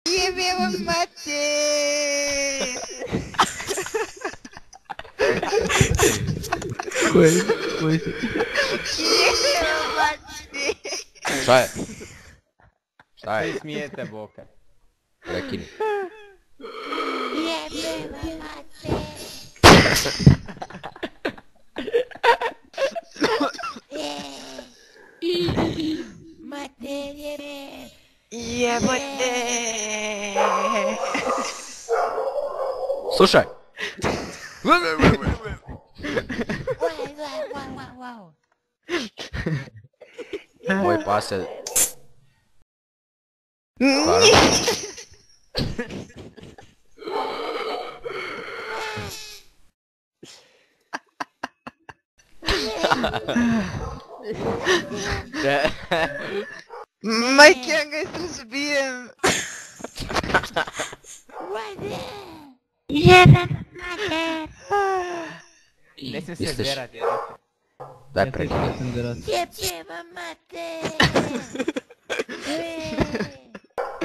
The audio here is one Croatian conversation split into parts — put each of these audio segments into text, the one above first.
Jebe vam mater! Koji? Jebe vam mater! Šta je? Šta Svi je? smijete, Boka. Prekini. Jebe vam mater! Mater jebe! Jebote! Slušaj! Wow. Moj pas je... Stvarno? Majke, ja ga razbijem! Jebe mater! Ne smije se Misliš? derati. Daj prekini. Jebe vam mater!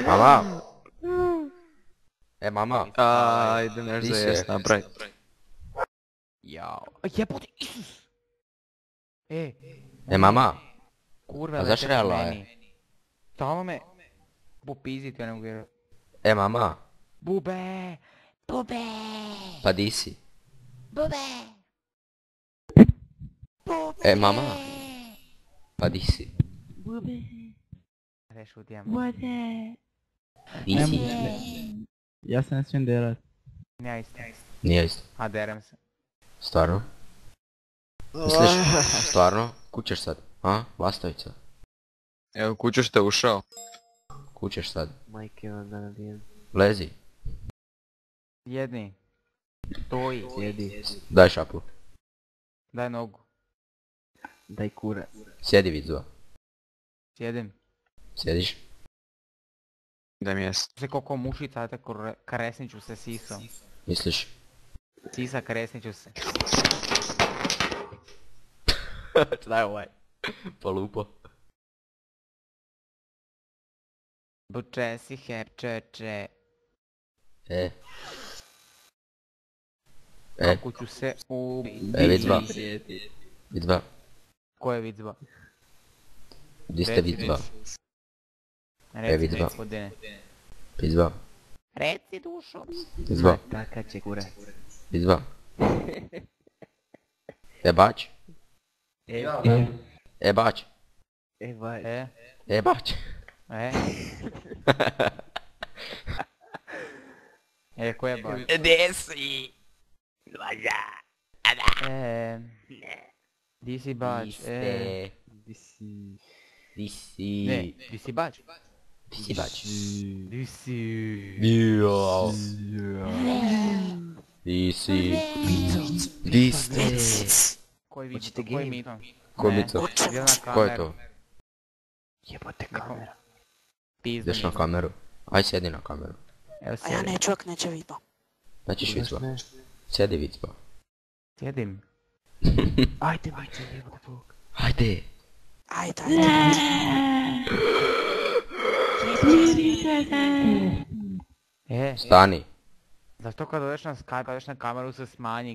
Mama! E, mama! Ajde, nešto Di za si jest rekao? napravi. Jao. Jebote, Isus! E, mama! Kurva, A zašto leteće ne laje? meni. Stalno me... popiziti, ja ne mogu vjerovati. E, mama! Bube! Bube! Pa di si? Bube! E, mama! Pa di si? Ne šutim. Di si? Ja se ne smijem derat. Ja isto. Nije isto. A derem se. Stvarno? Misliš? Stvarno? Kućeš sad? A? Lastovica? Evo, kuću što ušao. Kućeš sad? Majke vam da nabijem. Lezi. Jedni. Stoji. Sjedi. Daj šapu. Daj nogu. Daj kurac. Sjedi, vidzova. Sjedim. Sjediš? Daj mjesto. Se koliko mušica, tako karesniću se sisom. Misliš? Sisa karesniću se. Šta je ovaj? Polupo. Buče si herčeče. E. Kako ću se ubiti. E, vidzva. Vidzva. Ko je vidzva? Di ste vidzva? Reci vidzva. gospodine. Vidzva. Reci dušo. Vidzva. Taka će kurac. Vidzva. E, bać. E, bać. Vaj. E, bać. Ko je baš? Gdje si? Di si bač? Di si... Di si? Ne, di si bač? Di si bać? Di si... Dio. Di si? Di ste? Koji vid? Hoćete Koji game? miton? Komica. Idem na kameru. Ko je to? Jebote kamera. Pizda Ideš na kameru. Aj sjedi na kameru. Evo A ja sjedi. neću, ak neće vidno. Znači vidzva. Sjedi vidzva. Sjedim. Ajde, majke, jebote Bog. Hajde. Ajde, ajde. E, Stani. zašto kad odeš na Skype, odeš na kameru se smanji